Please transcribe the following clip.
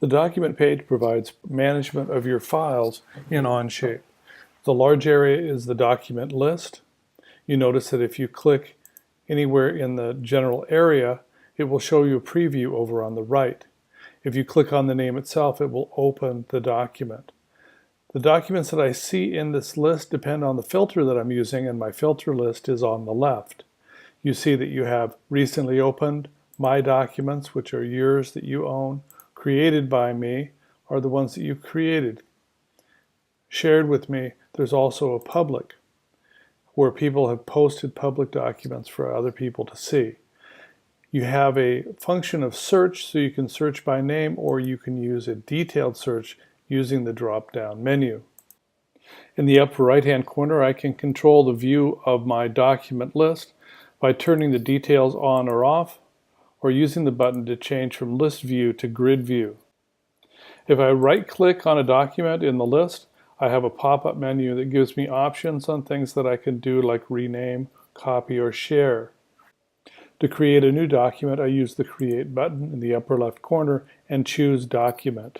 The document page provides management of your files in Onshape. The large area is the document list. You notice that if you click anywhere in the general area, it will show you a preview over on the right. If you click on the name itself, it will open the document. The documents that I see in this list depend on the filter that I'm using, and my filter list is on the left. You see that you have recently opened, my documents, which are yours that you own, created by me, are the ones that you created. Shared with me, there's also a public, where people have posted public documents for other people to see. You have a function of search, so you can search by name, or you can use a detailed search using the drop-down menu. In the upper right-hand corner, I can control the view of my document list by turning the details on or off, or using the button to change from list view to grid view. If I right-click on a document in the list, I have a pop-up menu that gives me options on things that I can do, like rename, copy, or share. To create a new document, I use the Create button in the upper left corner and choose Document.